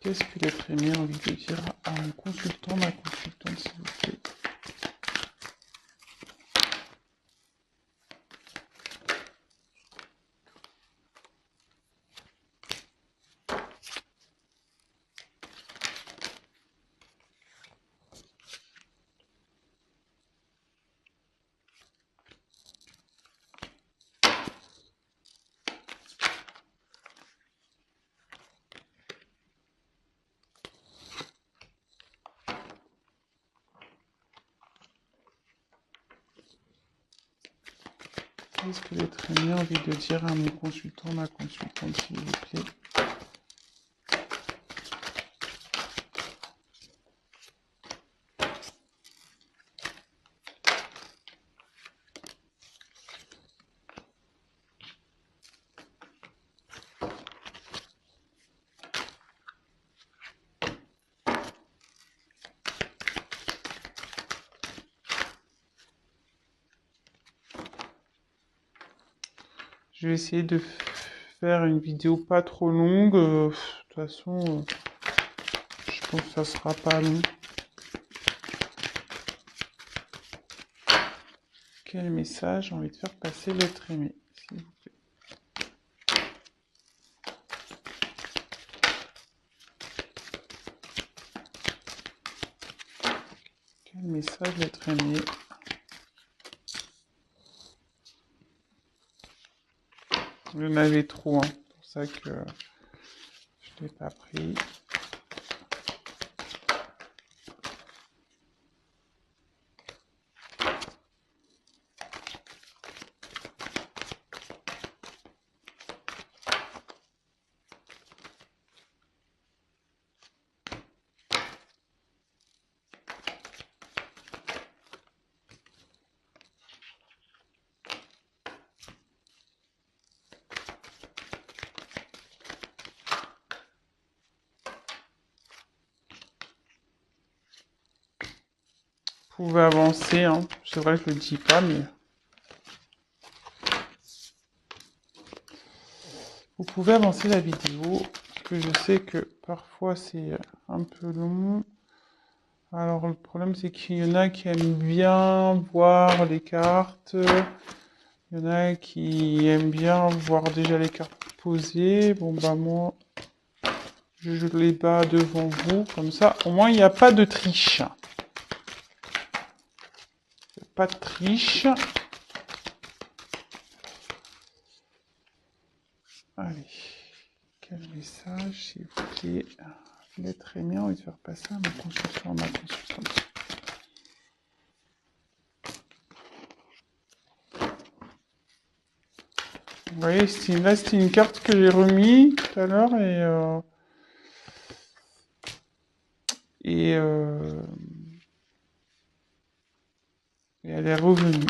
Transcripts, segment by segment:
Qu'est-ce que l'être aimé a envie de dire à mon consultant, ma consultante, s'il vous plaît? Qu'est-ce que l'être aimé a envie de dire à mon consultant, ma consultante, s'il vous plaît? Je vais essayer de faire une vidéo pas trop longue. De toute façon, je pense que ça sera pas long. Quel message j'ai envie de faire passer l'être aimé, s'il vous plaît? Quel message l'être aimé? Il y en avait trop, hein. C'est pour ça que je ne l'ai pas pris. Vous pouvez avancer, hein. C'est vrai que je le dis pas, mais vous pouvez avancer la vidéo, parce que je sais que parfois c'est un peu long. Alors le problème c'est qu'il y en a qui aiment bien voir les cartes, il y en a qui aiment bien voir déjà les cartes posées. Bon bah moi, je les bats devant vous, comme ça, au moins il n'y a pas de triche. Pas de triche. Allez, quel message, s'il vous plaît? L'être aimé, on va faire passer à mon consultant, ma consultante. Vous voyez, là c'était une carte que j'ai remise tout à l'heure et elle est revenue.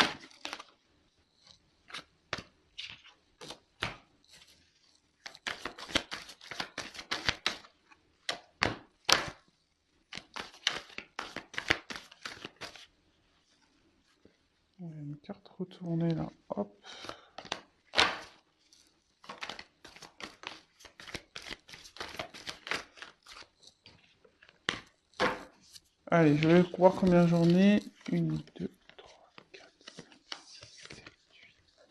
Il y a une carte retournée là, hop. Allez, je vais voir combien j'en ai. 1, 2, 3, 4, 5, 6, 7, 8.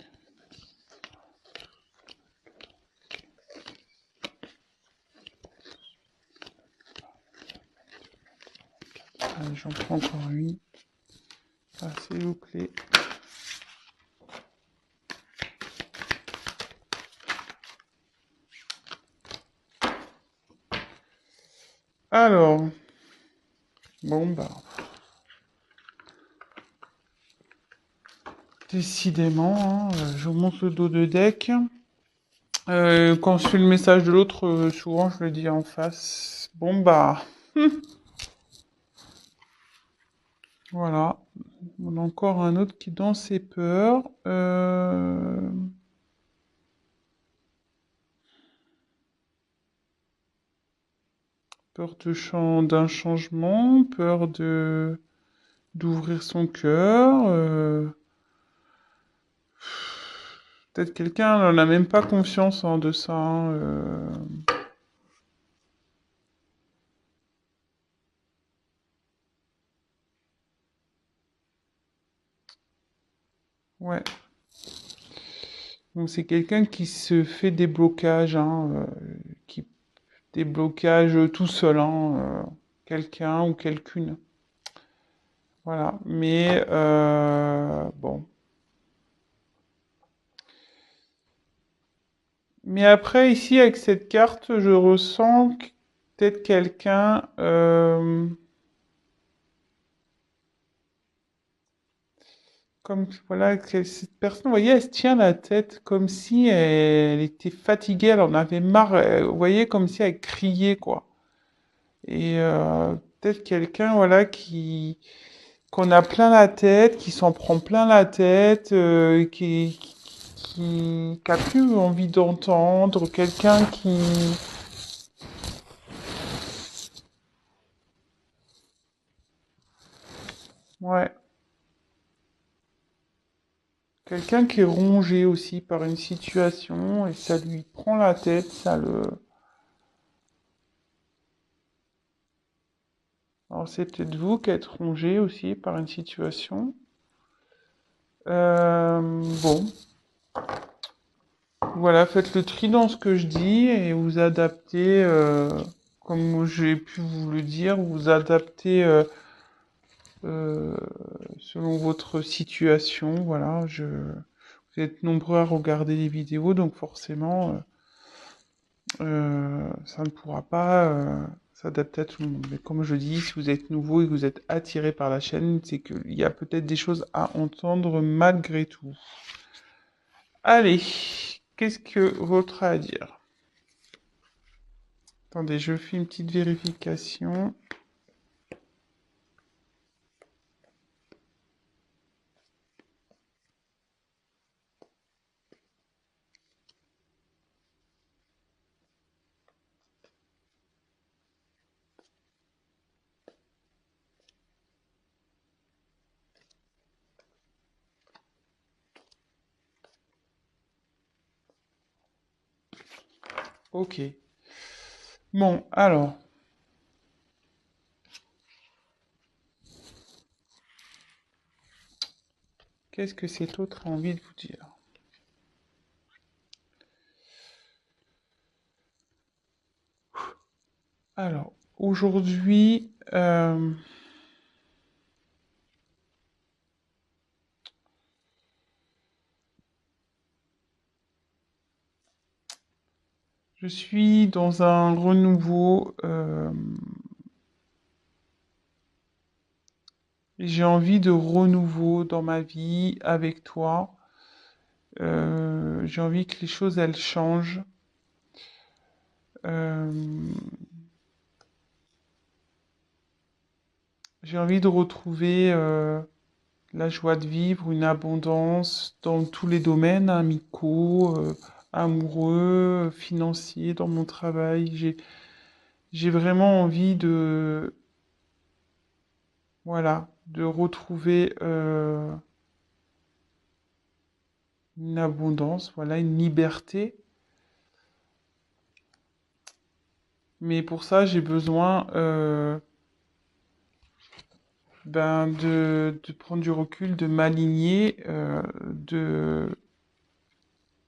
Allez, j'en prends encore 8. Ah, s'il vous plaît. Alors, bon bah, décidément, hein, je vous montre le dos de deck. Quand je fais le message de l'autre, souvent je le dis en face. Bon bah, voilà. On a encore un autre qui est dans ses peurs. Peur d'un changement, peur d'ouvrir son cœur. Peut-être quelqu'un n'a même pas confiance en de ça, hein. Ouais. Donc c'est quelqu'un qui se fait des blocages, hein, qui des blocages tout seul, hein, quelqu'un ou quelqu'une. Voilà. Mais bon. Mais après, ici, avec cette carte, je ressens peut-être quelqu'un. Comme voilà, que cette personne, vous voyez, elle se tient la tête comme si elle était fatiguée, elle en avait marre, vous voyez, comme si elle criait, quoi. Et peut-être quelqu'un, voilà, qui qu'on a plein la tête, qui s'en prend plein la tête, qui a plus envie d'entendre, quelqu'un qui, ouais, quelqu'un qui est rongé aussi par une situation et ça lui prend la tête, ça le. Alors c'est peut-être vous qui êtes rongé aussi par une situation. Bon, voilà, faites le tri dans ce que je dis et vous adaptez, comme j'ai pu vous le dire, vous adaptez euh, selon votre situation. Voilà, vous êtes nombreux à regarder les vidéos, donc forcément, ça ne pourra pas s'adapter à tout le monde. Mais comme je dis, si vous êtes nouveau et que vous êtes attiré par la chaîne, c'est qu'il y a peut-être des choses à entendre malgré tout. Allez, qu'est-ce que votre a à dire? Attendez, je fais une petite vérification. Ok. Bon, alors, qu'est-ce que cet autre a envie de vous dire? Alors, aujourd'hui, je suis dans un renouveau. J'ai envie de renouveau dans ma vie avec toi. J'ai envie que les choses, elles changent. Euh, j'ai envie de retrouver la joie de vivre, une abondance dans tous les domaines, hein, amicaux, amoureux, financiers, dans mon travail. J'ai vraiment envie de, voilà, de retrouver une abondance, voilà, une liberté. Mais pour ça, j'ai besoin de prendre du recul, de m'aligner,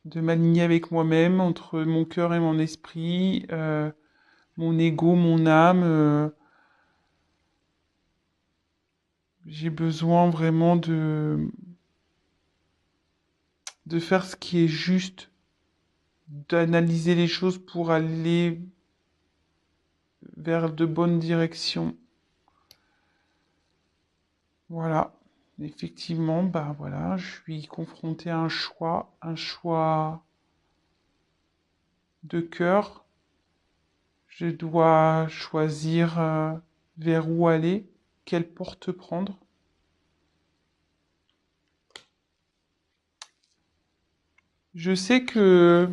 de m'aligner avec moi-même, entre mon cœur et mon esprit, mon ego, mon âme. J'ai besoin vraiment de faire ce qui est juste, d'analyser les choses pour aller vers de bonnes directions. Voilà. Effectivement, bah voilà, je suis confronté à un choix de cœur. Je dois choisir vers où aller, quelle porte prendre. Je sais que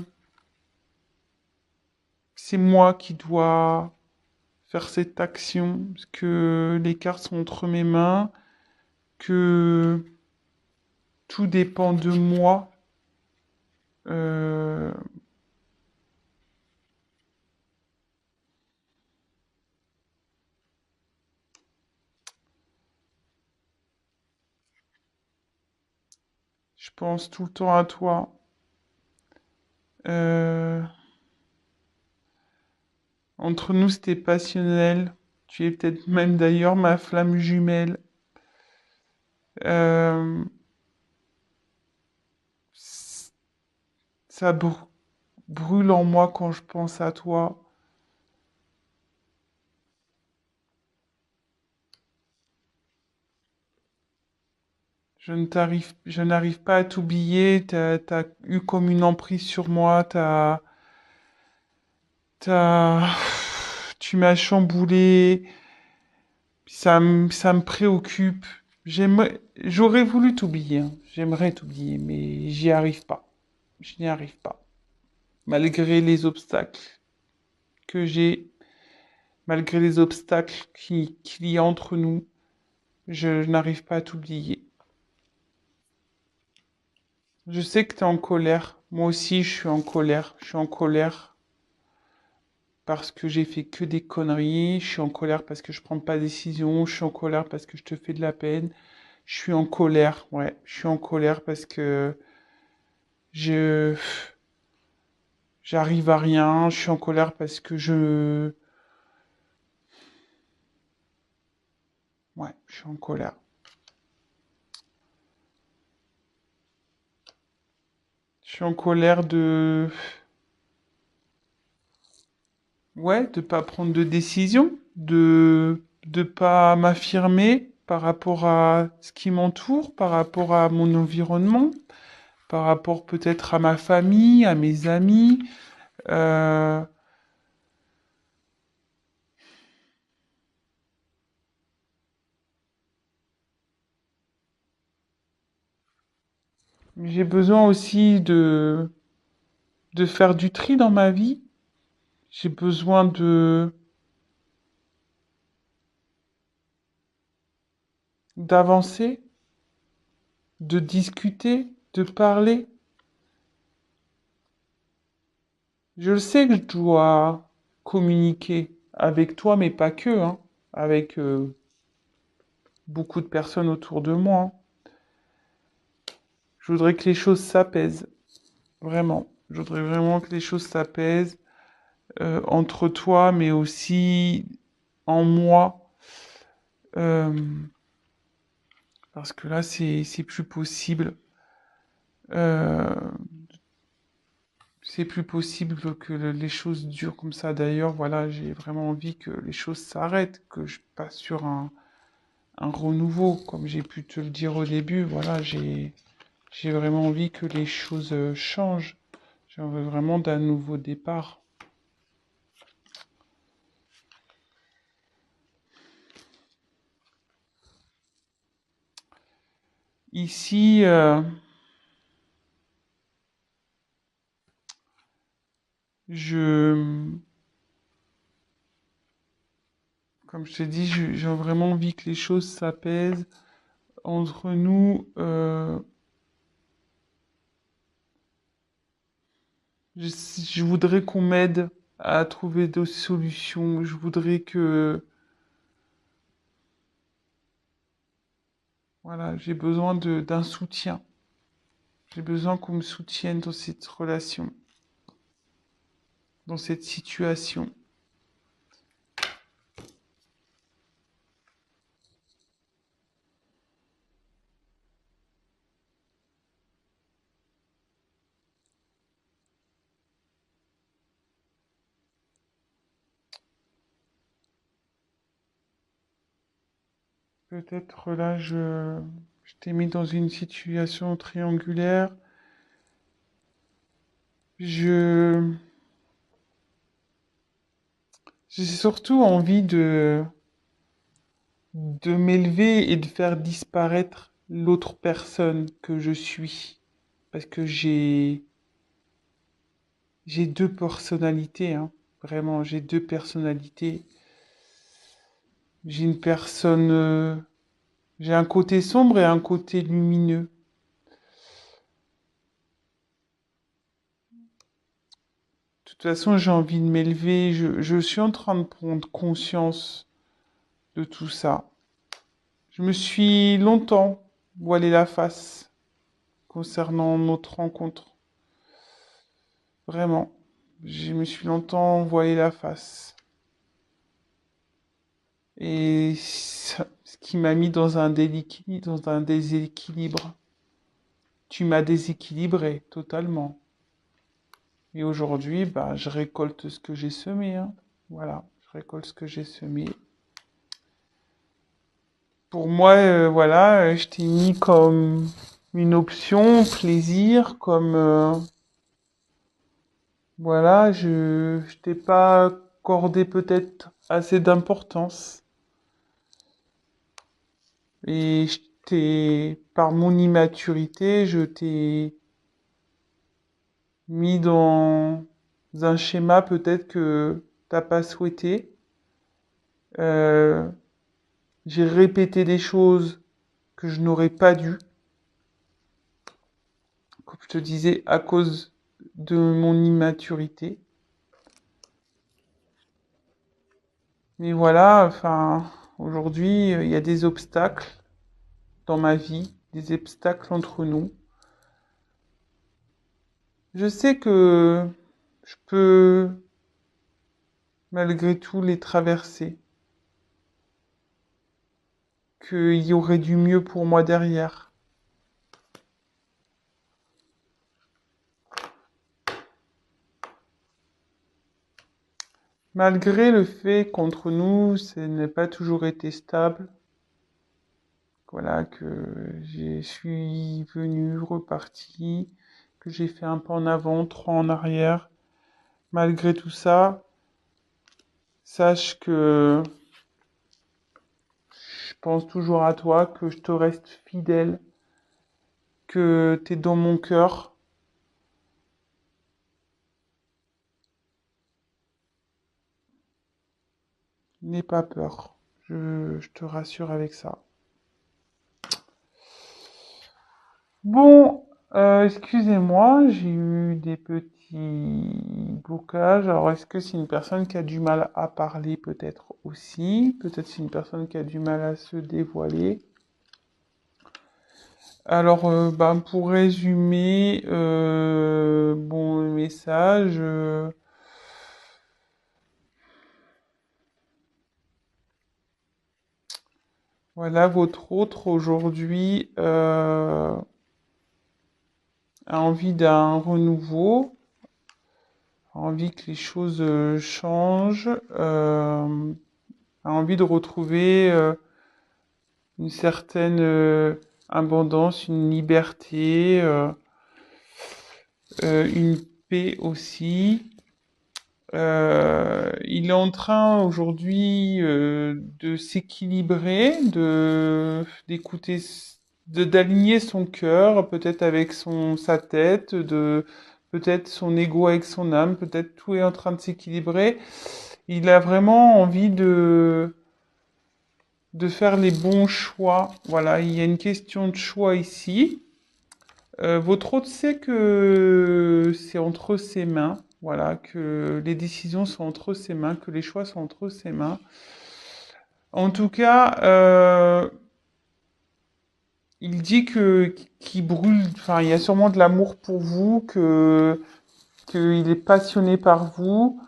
c'est moi qui dois faire cette action, parce que les cartes sont entre mes mains, que tout dépend de moi. Euh, Je pense tout le temps à toi. Euh, Entre nous, c'était passionnel. Tu es peut-être même d'ailleurs ma flamme jumelle. Euh, c- Ça brûle en moi quand je pense à toi. Je n'arrive pas à t'oublier. T'as eu comme une emprise sur moi. T'as, tu m'as chamboulé. Ça me préoccupe. J'aurais voulu t'oublier, hein. J'aimerais t'oublier, mais j'y arrive pas. Je n'y arrive pas. Malgré les obstacles que j'ai, malgré les obstacles qu'il y a entre nous, je n'arrive pas à t'oublier. Je sais que tu es en colère. Moi aussi, je suis en colère. Je suis en colère parce que j'ai fait que des conneries. Je suis en colère parce que je prends pas de décision. Je suis en colère parce que je te fais de la peine. Je suis en colère, ouais. Je suis en colère parce que je j'arrive à rien. Je suis en colère parce que ouais, je suis en colère. Je suis en colère ouais, de pas prendre de décision, de pas m'affirmer par rapport à ce qui m'entoure, par rapport à mon environnement, par rapport peut-être à ma famille, à mes amis. Euh, j'ai besoin aussi de faire du tri dans ma vie. J'ai besoin d'avancer, de discuter, de parler. Je le sais que je dois communiquer avec toi, mais pas que, hein, avec beaucoup de personnes autour de moi, hein. Je voudrais que les choses s'apaisent, vraiment. Je voudrais vraiment que les choses s'apaisent entre toi, mais aussi en moi, euh, parce que là, c'est plus possible. Euh, c'est plus possible que les choses durent comme ça. D'ailleurs, voilà, j'ai vraiment envie que les choses s'arrêtent, que je passe sur un renouveau, comme j'ai pu te le dire au début. Voilà, j'ai vraiment envie que les choses changent. J'ai envie vraiment d'un nouveau départ. Ici, je, comme je t'ai dit, j'ai vraiment envie que les choses s'apaisent entre nous. Je, je voudrais qu'on m'aide à trouver des solutions. Je voudrais que, voilà, j'ai besoin d'un soutien. J'ai besoin qu'on me soutienne dans cette relation, dans cette situation. Peut-être là, je t'ai mis dans une situation triangulaire. Je, j'ai surtout envie de m'élever et de faire disparaître l'autre personne que je suis. Parce que j'ai deux personnalités, hein. Vraiment, j'ai deux personnalités. J'ai une personne, j'ai un côté sombre et un côté lumineux. De toute façon, j'ai envie de m'élever. Je suis en train de prendre conscience de tout ça. Je me suis longtemps voilé la face concernant notre rencontre. Vraiment. Je me suis longtemps voilé la face. Et ce qui m'a mis dans un déséquilibre. Tu m'as déséquilibré totalement. Et aujourd'hui, bah, je récolte ce que j'ai semé, hein. Voilà, je récolte ce que j'ai semé. Pour moi, voilà, je t'ai mis comme une option, plaisir, comme voilà, je t'ai pas accordé peut-être assez d'importance. Et par mon immaturité, je t'ai mis dans un schéma peut-être que t'as pas souhaité. Euh, j'ai répété des choses que je n'aurais pas dû, comme je te disais, à cause de mon immaturité. Mais voilà, enfin, aujourd'hui, il y a des obstacles dans ma vie, des obstacles entre nous. Je sais que je peux malgré tout les traverser, qu'il y aurait du mieux pour moi derrière. Malgré le fait qu'entre nous, ce n'est pas toujours été stable, voilà, que je suis venu, reparti, que j'ai fait un pas en avant, trois en arrière. Malgré tout ça, sache que je pense toujours à toi, que je te reste fidèle, que tu es dans mon cœur. N'aie pas peur. Je te rassure avec ça. Bon, excusez-moi, j'ai eu des petits blocages. Alors, est-ce que c'est une personne qui a du mal à parler peut-être aussi? Peut-être c'est une personne qui a du mal à se dévoiler. Alors, ben, pour résumer, bon, le message, voilà, votre autre aujourd'hui a envie d'un renouveau, a envie que les choses changent, a envie de retrouver une certaine abondance, une liberté, une paix aussi. Il est en train aujourd'hui de s'équilibrer, d'écouter, d'aligner son cœur, peut-être avec sa tête, peut-être son ego avec son âme, peut-être tout est en train de s'équilibrer. Il a vraiment envie de faire les bons choix. Voilà, il y a une question de choix ici. Votre hôte sait que c'est entre ses mains, voilà, que les décisions sont entre ses mains, que les choix sont entre ses mains. En tout cas, il dit qu'il brûle, enfin, il y a sûrement de l'amour pour vous, qu'il est passionné par vous,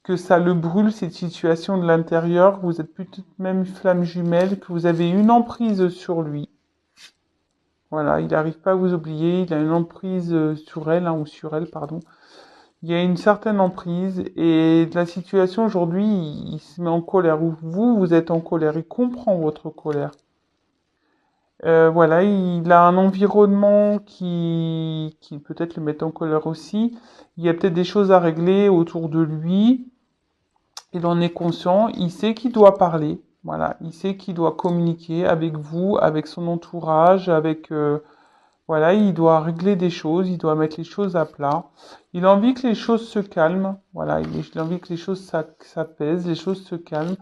que ça le brûle cette situation de l'intérieur, que vous êtes peut-être même flamme jumelle, que vous avez une emprise sur lui. Voilà, il n'arrive pas à vous oublier, il a une emprise sur elle, hein, ou sur elle, pardon. Il y a une certaine emprise et la situation aujourd'hui, il se met en colère. Ou vous êtes en colère, il comprend votre colère. Voilà, il a un environnement qui peut-être le met en colère aussi. Il y a peut-être des choses à régler autour de lui. Il en est conscient, il sait qu'il doit parler. Voilà, il sait qu'il doit communiquer avec vous, avec son entourage, avec voilà, il doit régler des choses, il doit mettre les choses à plat. Il a envie que les choses se calment. Voilà, il a envie que les choses s'apaisent, les choses se calment.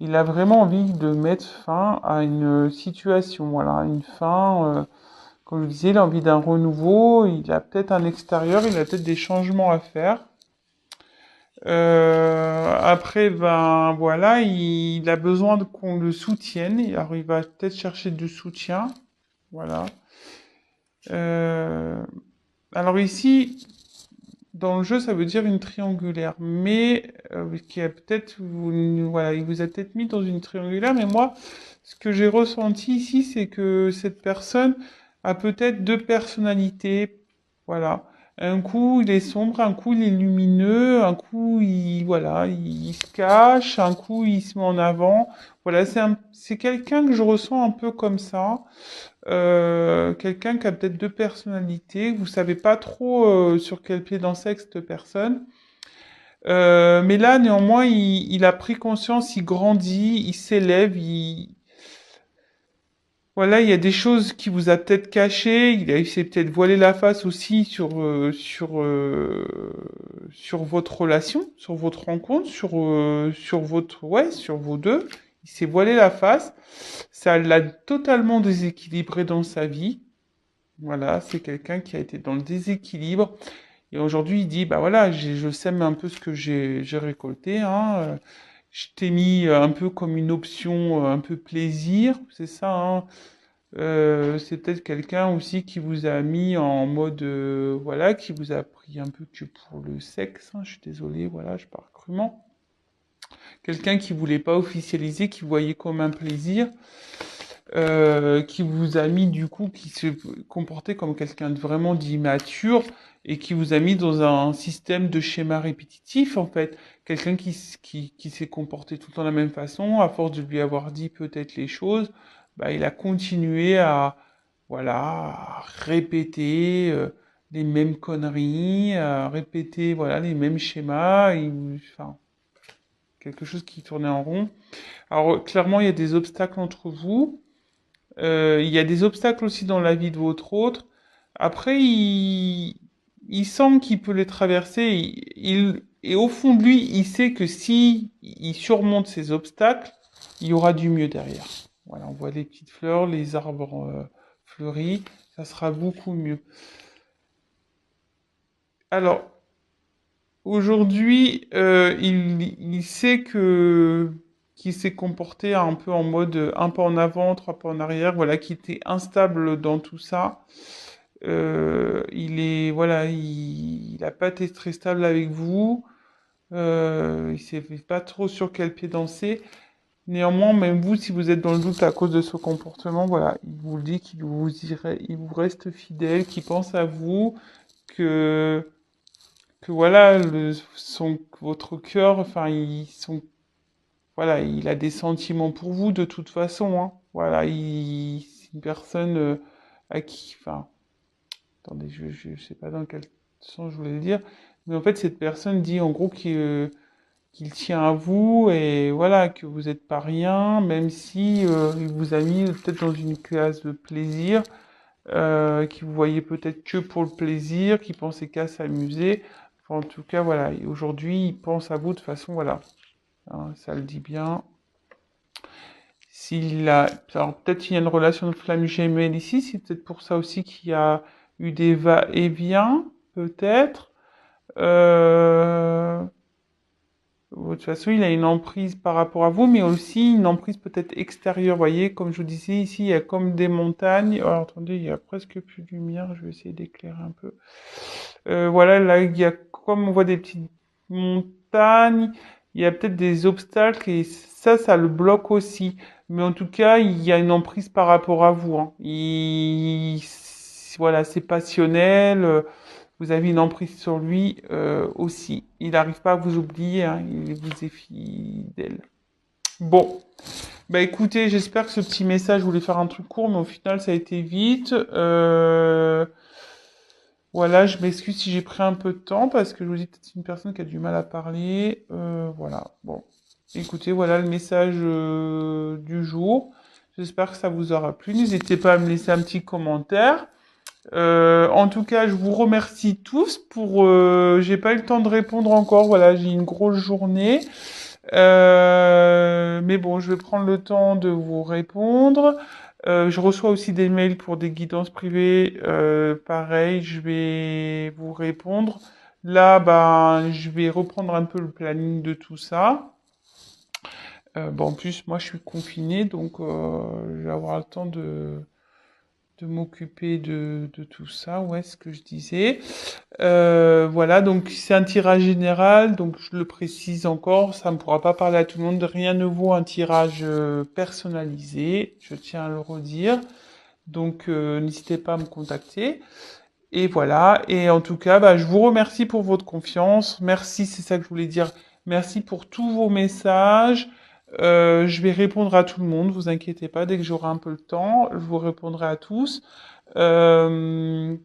Il a vraiment envie de mettre fin à une situation. Voilà, une fin. Comme je disais, il a envie d'un renouveau. Il a peut-être un extérieur, il a peut-être des changements à faire. Après, ben voilà, il a besoin qu'on le soutienne. Alors, il va peut-être chercher du soutien. Voilà. Euh, alors ici, dans le jeu, ça veut dire une triangulaire, mais qui a peut-être, voilà, il vous a peut-être mis dans une triangulaire, mais moi, ce que j'ai ressenti ici, c'est que cette personne a peut-être deux personnalités, voilà. Un coup, il est sombre, un coup, il est lumineux, un coup, voilà, il se cache, un coup, il se met en avant. Voilà, c'est quelqu'un que je ressens un peu comme ça. Quelqu'un qui a peut-être deux personnalités, vous savez pas trop sur quel pied danser avec cette personne. Mais là, néanmoins, il a pris conscience, il grandit, il s'élève, voilà, il y a des choses qui vous a peut-être cachées, il s'est peut-être voilé la face aussi sur votre relation, sur votre rencontre, sur vos deux. Il s'est voilé la face. Ça l'a totalement déséquilibré dans sa vie. Voilà, c'est quelqu'un qui a été dans le déséquilibre. Et aujourd'hui, il dit, bah voilà, je sème un peu ce que j'ai récolté, hein. Je t'ai mis un peu comme une option, un peu plaisir, c'est ça, hein. C'est peut-être quelqu'un aussi qui vous a mis en mode, voilà, qui vous a pris un peu que pour le sexe, hein. Je suis désolé, voilà, je pars crûment. Quelqu'un qui voulait pas officialiser, qui voyait comme un plaisir. Qui vous a mis du coup, qui se comportait comme quelqu'un de vraiment d'immature et qui vous a mis dans un système de schéma répétitif en fait. Quelqu'un qui s'est comporté tout le temps de la même façon, à force de lui avoir dit peut-être les choses, bah, il a continué à, voilà, à répéter les mêmes conneries, à répéter voilà, les mêmes schémas, enfin, quelque chose qui tournait en rond. Alors clairement, il y a des obstacles entre vous. Il y a des obstacles aussi dans la vie de votre autre. Après, il sent qu'il peut les traverser. Et au fond de lui, il sait que si il surmonte ces obstacles, il y aura du mieux derrière. Voilà, on voit les petites fleurs, les arbres fleuris, ça sera beaucoup mieux. Alors, aujourd'hui, il sait que qu'il s'est comporté un peu en mode un pas en avant, trois pas en arrière, voilà, qui était instable dans tout ça. Voilà, il a pas été très stable avec vous. Il sait pas trop sur quel pied danser. Néanmoins, même vous, si vous êtes dans le doute à cause de ce comportement, voilà, il vous le dit il vous reste fidèle, qu'il pense à vous, que voilà, votre cœur, enfin, voilà, il a des sentiments pour vous de toute façon, hein. Voilà, c'est une personne à qui, enfin, attendez, je sais pas dans quel sens je voulais le dire, mais en fait, cette personne dit en gros qu'il tient à vous et voilà, que vous n'êtes pas rien, même si il vous a mis peut-être dans une case de plaisir, qui vous voyez peut-être que pour le plaisir, qui pensait qu'à s'amuser. Enfin, en tout cas, voilà, et aujourd'hui, il pense à vous de façon, voilà, hein, ça le dit bien. Alors peut-être qu'il y a une relation de flamme gemelle ici, c'est peut-être pour ça aussi qu'il y a eu des va-et-vient, peut-être. Euh, de toute façon, il a une emprise par rapport à vous, mais aussi une emprise peut-être extérieure. Vous voyez, comme je vous disais, ici, il y a comme des montagnes. Alors, attendez, il y a presque plus de lumière. Je vais essayer d'éclairer un peu. Voilà, là, il y a comme on voit des petites montagnes. Il y a peut-être des obstacles et ça le bloque aussi. Mais en tout cas, il y a une emprise par rapport à vous, hein. Voilà, c'est passionnel. Vous avez une emprise sur lui aussi. Il n'arrive pas à vous oublier, hein, il vous est fidèle. Bon, bah écoutez, j'espère que ce petit message, je voulais faire un truc court, mais au final, ça a été vite. Voilà, je m'excuse si j'ai pris un peu de temps, parce que je vous dis, c'est une personne qui a du mal à parler. Voilà, bon. Écoutez, voilà le message du jour. J'espère que ça vous aura plu. N'hésitez pas à me laisser un petit commentaire. En tout cas, je vous remercie tous pour. J'ai pas eu le temps de répondre encore. Voilà, j'ai une grosse journée. Mais bon, je vais prendre le temps de vous répondre. Je reçois aussi des mails pour des guidances privées. Pareil, je vais vous répondre. Là, ben, je vais reprendre un peu le planning de tout ça. Bon, en plus, moi, je suis confinée, donc je vais avoir le temps m'occuper de tout ça. Ouais, ce que je disais. Voilà, donc c'est un tirage général, donc je le précise encore, ça ne pourra pas parler à tout le monde. Rien ne vaut un tirage personnalisé, je tiens à le redire. Donc n'hésitez pas à me contacter. Et voilà, et en tout cas, bah, je vous remercie pour votre confiance. Merci, c'est ça que je voulais dire. Merci pour tous vos messages. Je vais répondre à tout le monde, vous inquiétez pas, dès que j'aurai un peu le temps, je vous répondrai à tous. Euh,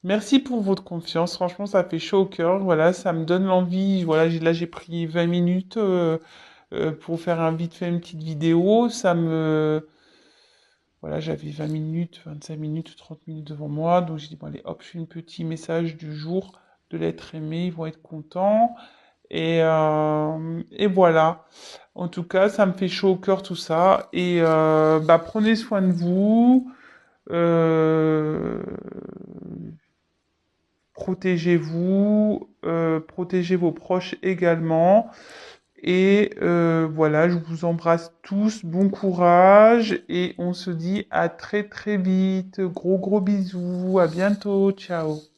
Merci pour votre confiance. Franchement, ça fait chaud au cœur. Voilà, ça me donne l'envie. Voilà, là, j'ai pris 20 minutes pour faire vite fait une petite vidéo. Voilà, j'avais 20 minutes, 25 minutes, 30 minutes devant moi. Donc, j'ai dit, bon, allez, hop, je fais un petit message du jour de l'être aimé. Ils vont être contents. Et voilà. En tout cas, ça me fait chaud au cœur tout ça. Et bah, prenez soin de vous. Euh, Protégez-vous, protégez vos proches également. Et voilà, je vous embrasse tous, bon courage et on se dit à très très vite. Gros gros bisous, à bientôt, ciao.